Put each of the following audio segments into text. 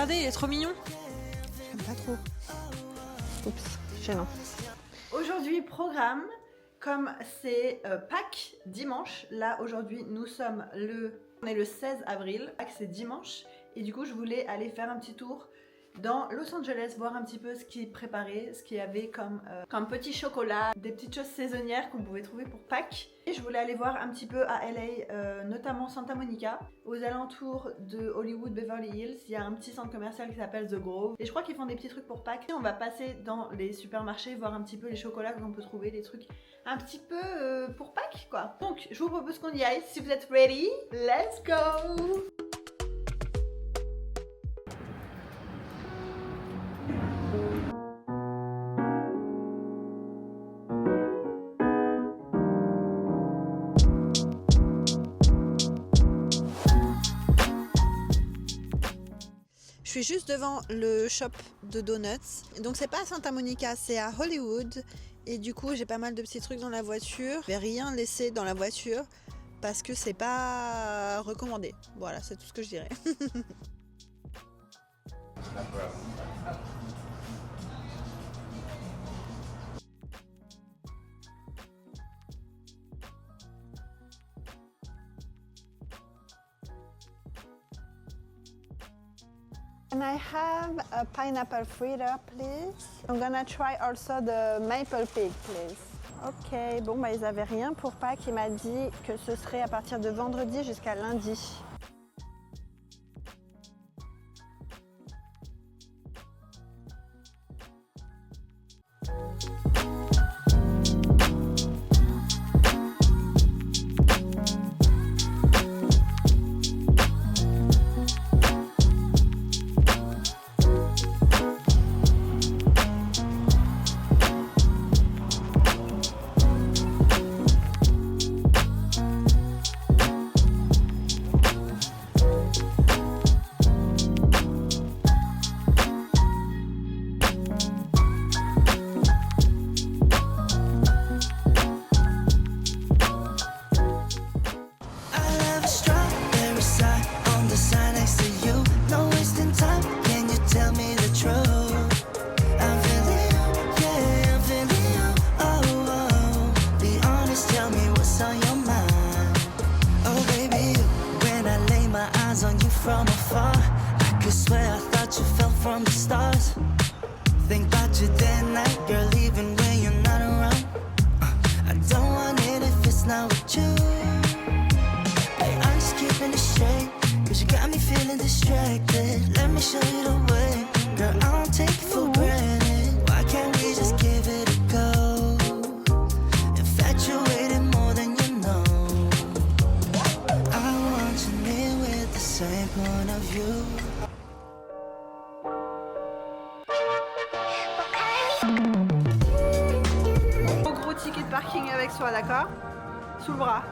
Regardez, il est trop mignon. J'aime pas trop. Oups, gênant. Aujourd'hui, programme, comme c'est Pâques dimanche, là aujourd'hui nous sommes on est le 16 avril, Pâques c'est dimanche, et du coup je voulais aller faire un petit tour dans Los Angeles, voir un petit peu ce qui préparait, ce qu'il y avait comme petit chocolat, des petites choses saisonnières qu'on pouvait trouver pour Pâques. Et je voulais aller voir un petit peu à LA, notamment Santa Monica. Aux alentours de Hollywood, Beverly Hills, il y a un petit centre commercial qui s'appelle The Grove. Et je crois qu'ils font des petits trucs pour Pâques. Et on va passer dans les supermarchés, voir un petit peu les chocolats qu'on peut trouver, des trucs un petit peu pour Pâques quoi. Donc je vous propose qu'on y aille. Si vous êtes ready, let's go! Je suis juste devant le shop de donuts. Donc c'est pas à Santa Monica, c'est à Hollywood. Et du coup j'ai pas mal de petits trucs dans la voiture. Je vais rien laisser dans la voiture parce que c'est pas recommandé. Voilà, c'est tout ce que je dirais. Can I have a pineapple fritter, please? I'm gonna try also the maple pig, please. Ok, bon bah ils avaient rien pour Pâques. Il m'a dit que ce serait à partir de vendredi jusqu'à lundi. From afar, I could swear I thought you fell from the stars. Think about you day and night, girl, even when you're not around. I don't want it if it's not with you. Hey, I'm just keeping it straight, cause you got me feeling distracted. Let me show you the way, girl, I don't take it for granted. Why can't we just give it a go? Infatuated more than you know. I want you near with the same point of view. Gros ticket de parking avec soi, d'accord? Sous le bras.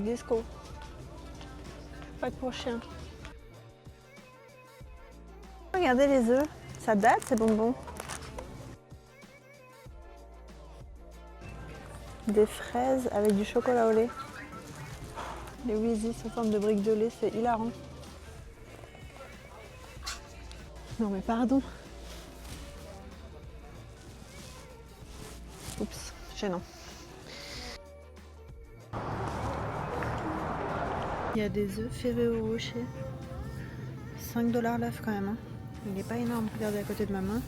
Disco. Pas pour chien. Regardez les œufs. Ça date ces bonbons. des fraises avec du chocolat au lait. Les Reese's sous forme de briques de lait, c'est hilarant. Non mais pardon. Oups, gênant. Il y a des œufs Ferrero Rocher. 5 $ l'œuf quand même. Hein. Il n'est pas énorme, regardez à côté de ma main.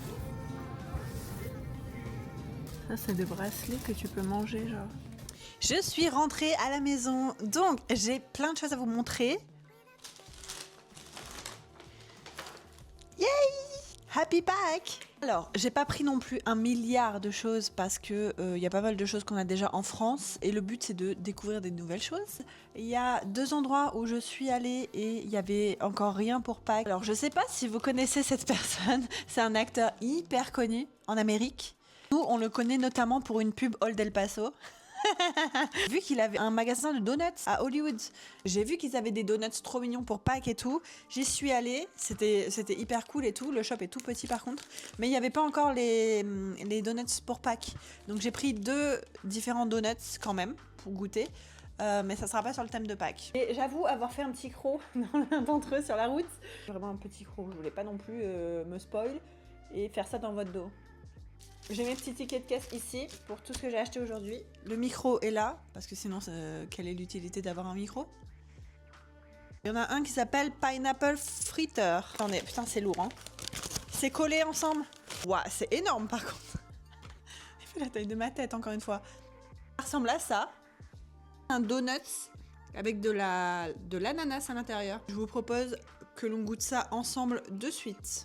Ça c'est des bracelets que tu peux manger genre. Je suis rentrée à la maison, donc j'ai plein de choses à vous montrer. Yay! Happy Pâques! Alors, j'ai pas pris non plus 1 milliard de choses parce que y a pas mal de choses qu'on a déjà en France et le but c'est de découvrir des nouvelles choses. Il y a 2 endroits où je suis allée et il y avait encore rien pour Pâques. Alors, je sais pas si vous connaissez cette personne, c'est un acteur hyper connu en Amérique. Nous, on le connaît notamment pour une pub Old El Paso. Vu qu'il avait un magasin de donuts à Hollywood, j'ai vu qu'ils avaient des donuts trop mignons pour Pâques et tout. J'y suis allée, c'était hyper cool et tout. Le shop est tout petit par contre, mais il n'y avait pas encore les donuts pour Pâques. Donc j'ai pris 2 différents donuts quand même pour goûter, mais ça sera pas sur le thème de Pâques. Et j'avoue avoir fait un petit croc dans l'un d'entre eux sur la route. Vraiment un petit croc, je voulais pas non plus me spoil et faire ça dans votre dos. J'ai mes petits tickets de caisse ici pour tout ce que j'ai acheté aujourd'hui. Le micro est là, parce que sinon, quelle est l'utilité d'avoir un micro? Il y en a un qui s'appelle Pineapple Fritter. Attendez, putain, c'est lourd, hein. C'est collé ensemble. Ouah, c'est énorme par contre. Il fait la taille de ma tête, encore une fois. Ça ressemble à ça. Un donut avec de l'ananas à l'intérieur. Je vous propose que l'on goûte ça ensemble de suite.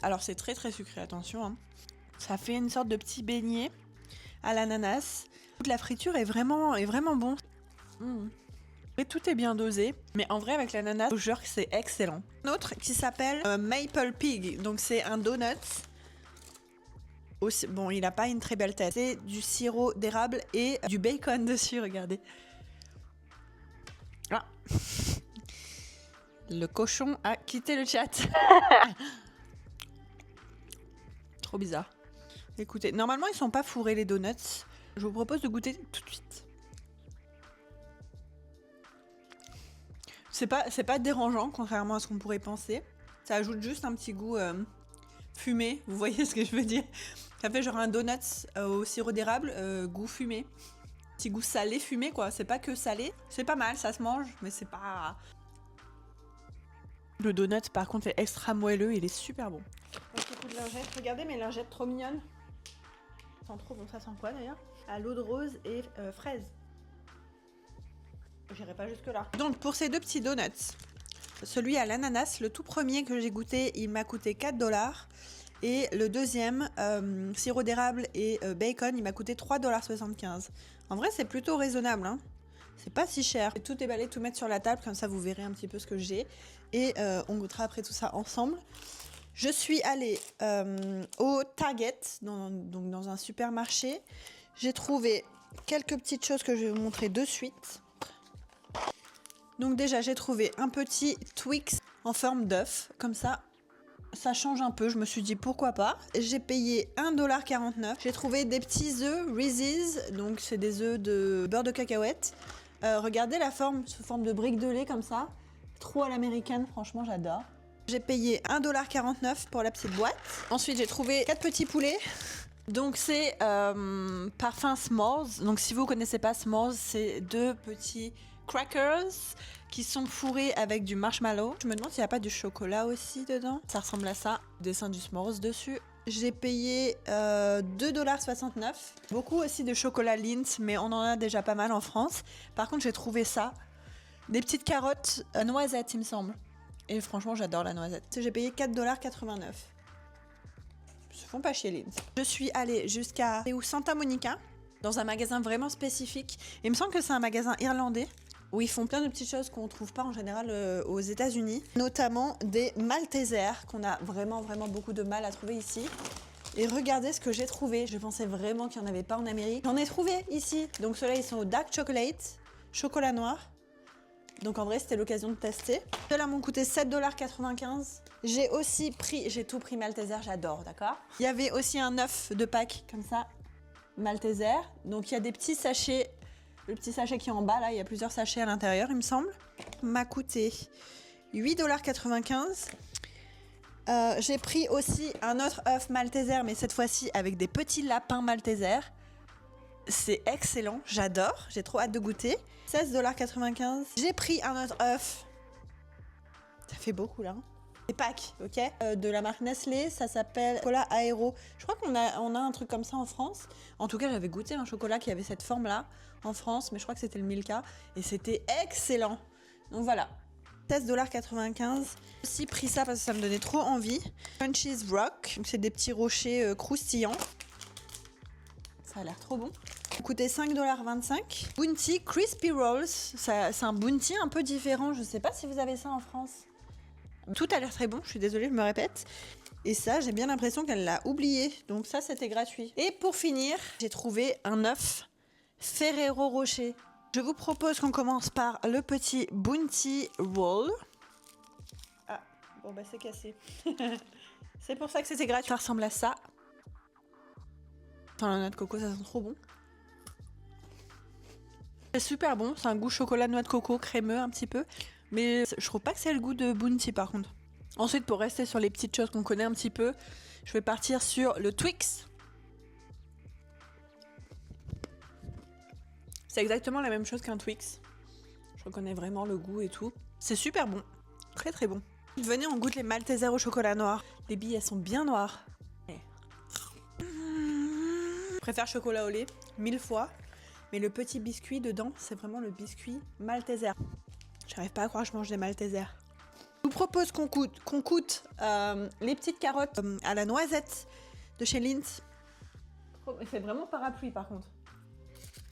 Alors c'est très très sucré, attention hein. Ça fait une sorte de petit beignet à l'ananas. La friture est vraiment bon. Et tout est bien dosé, mais en vrai avec l'ananas, je vous jure que c'est excellent. Un autre qui s'appelle Maple Pig, donc c'est un donut. Aussi, bon, il a pas une très belle tête. C'est du sirop d'érable et du bacon dessus, regardez. Ah. Le cochon a quitté le chat. Trop bizarre. Écoutez, normalement ils sont pas fourrés les donuts. Je vous propose de goûter tout de suite. C'est pas dérangeant, contrairement à ce qu'on pourrait penser. Ça ajoute juste un petit goût fumé. Vous voyez ce que je veux dire? Ça fait genre un donut au sirop d'érable, goût fumé. Petit goût salé fumé quoi. C'est pas que salé. C'est pas mal, ça se mange, mais c'est pas... Le donut par contre est extra moelleux, il est super bon. Un petit coup de lingette, regardez mes lingettes trop mignonnes. Ça sent trop bon, ça sent quoi d'ailleurs? À l'eau de rose et fraise. J'irai pas jusque là. Donc pour ces 2 petits donuts, celui à l'ananas, le tout premier que j'ai goûté, il m'a coûté 4 $. Et le deuxième, sirop d'érable et bacon, il m'a coûté 3,75 $. En vrai c'est plutôt raisonnable hein. C'est pas si cher. Tout déballer, tout mettre sur la table, comme ça vous verrez un petit peu ce que j'ai. Et on goûtera après tout ça ensemble. Je suis allée au Target, donc dans un supermarché. J'ai trouvé quelques petites choses que je vais vous montrer de suite. Donc déjà, j'ai trouvé un petit Twix en forme d'œuf. Comme ça, ça change un peu. Je me suis dit pourquoi pas. J'ai payé 1,49 $. J'ai trouvé des petits œufs Reese's. Donc c'est des œufs de beurre de cacahuète. Regardez la forme, sous forme de briques de lait comme ça. Trop à l'américaine, franchement j'adore. J'ai payé 1,49 $ pour la petite boîte. Ensuite j'ai trouvé 4 petits poulets. Donc c'est parfum S'mores. Donc si vous ne connaissez pas S'mores, c'est 2 petits crackers qui sont fourrés avec du marshmallow. Je me demande s'il n'y a pas du chocolat aussi dedans. Ça ressemble à ça. Dessin du S'mores dessus. J'ai payé 2,69 $. Beaucoup aussi de chocolat Lindt, mais on en a déjà pas mal en France. Par contre, j'ai trouvé ça. Des petites carottes noisettes, il me semble. Et franchement, j'adore la noisette. J'ai payé 4,89 $. Ils se font pas chier, Lindt. Je suis allée jusqu'à Santa Monica, dans un magasin vraiment spécifique. Il me semble que c'est un magasin irlandais, où ils font plein de petites choses qu'on ne trouve pas en général aux États-Unis, notamment des Maltesers qu'on a vraiment beaucoup de mal à trouver ici. Et regardez ce que j'ai trouvé. Je pensais vraiment qu'il n'y en avait pas en Amérique. J'en ai trouvé ici. Donc ceux-là, ils sont au dark chocolate, chocolat noir. Donc en vrai, c'était l'occasion de tester. Ceux-là m'ont coûté 7,95 $. J'ai tout pris Malteser, j'adore, d'accord? Il y avait aussi un œuf de Pâques, comme ça, Malteser. Donc il y a des petits sachets, le petit sachet qui est en bas, là, il y a plusieurs sachets à l'intérieur, il me semble. M'a coûté 8,95 $. J'ai pris aussi un autre œuf Malteser, mais cette fois-ci avec des petits lapins Malteser. C'est excellent, j'adore, j'ai trop hâte de goûter. 16,95 $. J'ai pris un autre œuf. Ça fait beaucoup là. C'est Pâques, ok, de la marque Nestlé, ça s'appelle chocolat aéro. Je crois qu'on a un truc comme ça en France. En tout cas, j'avais goûté un chocolat qui avait cette forme-là en France, mais je crois que c'était le Milka. Et c'était excellent. Donc voilà. 16,95 $. J'ai aussi pris ça parce que ça me donnait trop envie. Crunchies Rock, c'est des petits rochers croustillants. Ça a l'air trop bon. Ça coûtait 5,25 $. Bounty Crispy Rolls, c'est un bounty un peu différent. Je sais pas si vous avez ça en France. Tout a l'air très bon, je suis désolée, je me répète. Et ça, j'ai bien l'impression qu'elle l'a oublié. Donc ça, c'était gratuit. Et pour finir, j'ai trouvé un œuf Ferrero Rocher. Je vous propose qu'on commence par le petit Bounty Roll. Ah, bon bah c'est cassé. C'est pour ça que c'était gratuit. Ça ressemble à ça. Attends, la noix de coco, ça sent trop bon. C'est super bon, c'est un goût chocolat noix de coco crémeux un petit peu. Mais je trouve pas que c'est le goût de Bounty par contre. Ensuite, pour rester sur les petites choses qu'on connaît un petit peu, je vais partir sur le Twix. C'est exactement la même chose qu'un Twix. Je reconnais vraiment le goût et tout. C'est super bon, très très bon. Venez, on goûte les Maltesers au chocolat noir. Les billes, elles sont bien noires. Je préfère chocolat au lait, 1000 fois. Mais le petit biscuit dedans, c'est vraiment le biscuit Malteser. J'arrive pas à croire que je mange des Maltesers. Je vous propose qu'on goûte les petites carottes à la noisette de chez Lindt. C'est vraiment parapluie par contre.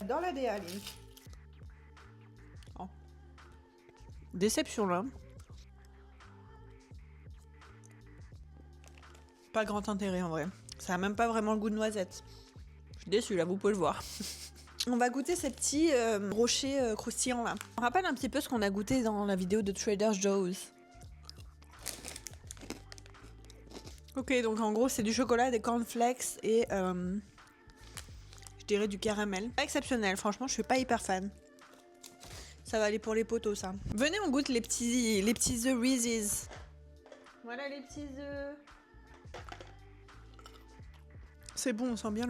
J'adore la DA, Lindt. Oh. Déception là. Pas grand intérêt en vrai. Ça a même pas vraiment le goût de noisette. Je suis déçue là, vous pouvez le voir. On va goûter ces petits rochers croustillants là. On rappelle un petit peu ce qu'on a goûté dans la vidéo de Trader Joe's. Ok, donc en gros c'est du chocolat, des cornflakes et je dirais du caramel. Pas exceptionnel, franchement je suis pas hyper fan. Ça va aller pour les potos ça. Venez, on goûte les petits œufs Reese's. Voilà les petits œufs. C'est bon, on sent bien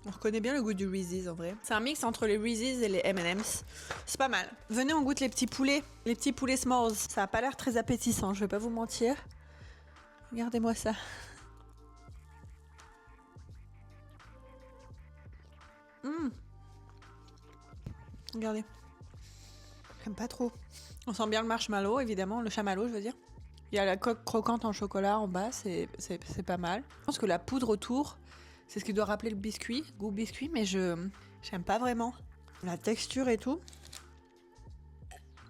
on reconnaît bien le goût du Reese's en vrai. C'est un mix entre les Reese's et les M&M's. C'est pas mal. Venez, on goûte les petits poulets s'mores. Ça a pas l'air très appétissant, je vais pas vous mentir. Regardez-moi ça. Regardez. J'aime pas trop. On sent bien le marshmallow, évidemment, le chamallow, je veux dire. Il y a la coque croquante en chocolat en bas, c'est pas mal. Je pense que la poudre autour, c'est ce qui doit rappeler le biscuit, goût biscuit, mais j'aime pas vraiment. La texture et tout.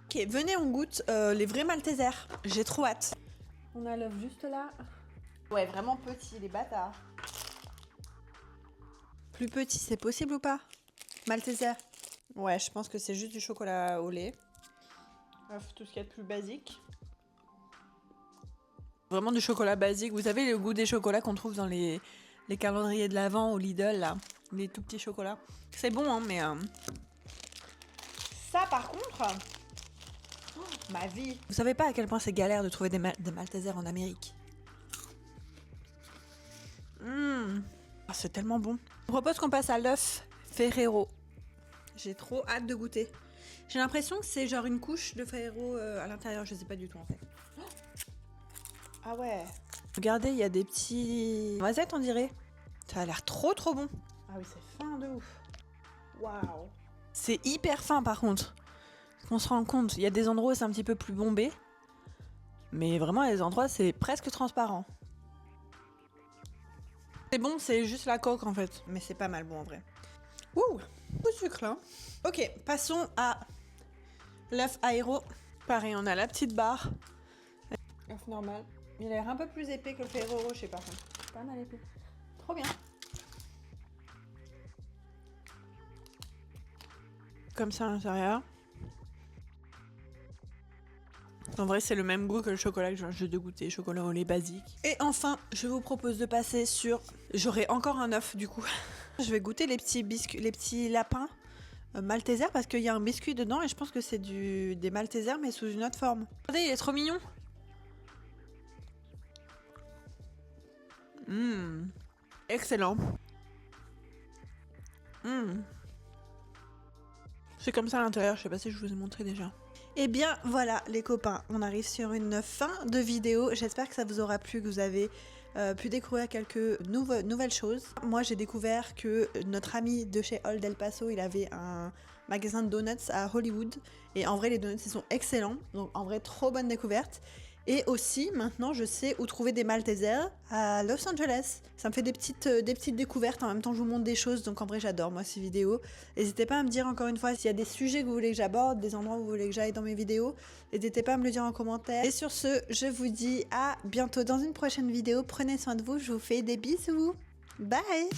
Ok, venez, on goûte les vrais Maltesers. J'ai trop hâte. On a l'œuf juste là. Ouais, vraiment petit, les bâtards. Plus petit, c'est possible ou pas? Malteser. Ouais, je pense que c'est juste du chocolat au lait. Tout ce qu'il y a de plus basique. Vraiment du chocolat basique. Vous savez le goût des chocolats qu'on trouve dans les calendriers de l'Avent au Lidl, là. Les tout petits chocolats. C'est bon, hein, mais... Ça, par contre... Oh, ma vie. Vous savez pas à quel point c'est galère de trouver des Maltesers en Amérique. Oh, c'est tellement bon. Je propose qu'on passe à l'œuf Ferrero. J'ai trop hâte de goûter. J'ai l'impression que c'est genre une couche de Ferrero à l'intérieur. Je sais pas du tout, en fait. Oh, ah ouais. Regardez, il y a des petits noisettes, on dirait. Ça a l'air trop trop bon. Ah oui, c'est fin de ouf. Waouh. C'est hyper fin par contre. On se rend compte, il y a des endroits où c'est un petit peu plus bombé. Mais vraiment, il y a des endroits, c'est presque transparent. C'est bon, c'est juste la coque en fait. Mais c'est pas mal bon en vrai. Ouh, beaucoup de sucre là. Ok, passons à l'œuf aéro. Pareil, on a la petite barre. Œuf normal. Il a l'air un peu plus épais que le Ferrero Rocher par contre. Pas mal épais. Trop bien. Comme ça à l'intérieur. En vrai, c'est le même goût que le chocolat que je viens juste de goûter, chocolat au lait basique. Et enfin, je vous propose de passer sur... J'aurai encore un œuf du coup. Je vais goûter les petits biscuits, les petits lapins Malteser parce qu'il y a un biscuit dedans et je pense que c'est des Malteser mais sous une autre forme. Regardez, il est trop mignon. Excellent. C'est comme ça à l'intérieur, je sais pas si je vous ai montré déjà. Et bien voilà les copains, on arrive sur une fin de vidéo. J'espère que ça vous aura plu, que vous avez pu découvrir quelques nouvelles choses. Moi j'ai découvert que notre ami de chez Old El Paso, il avait un magasin de donuts à Hollywood. Et en vrai les donuts ils sont excellents, donc en vrai trop bonne découverte. Et aussi, maintenant, je sais où trouver des Maltesers à Los Angeles. Ça me fait des petites découvertes. En même temps, je vous montre des choses. Donc, en vrai, j'adore, moi, ces vidéos. N'hésitez pas à me dire, encore une fois, s'il y a des sujets que vous voulez que j'aborde, des endroits où vous voulez que j'aille dans mes vidéos. N'hésitez pas à me le dire en commentaire. Et sur ce, je vous dis à bientôt dans une prochaine vidéo. Prenez soin de vous. Je vous fais des bisous. Bye!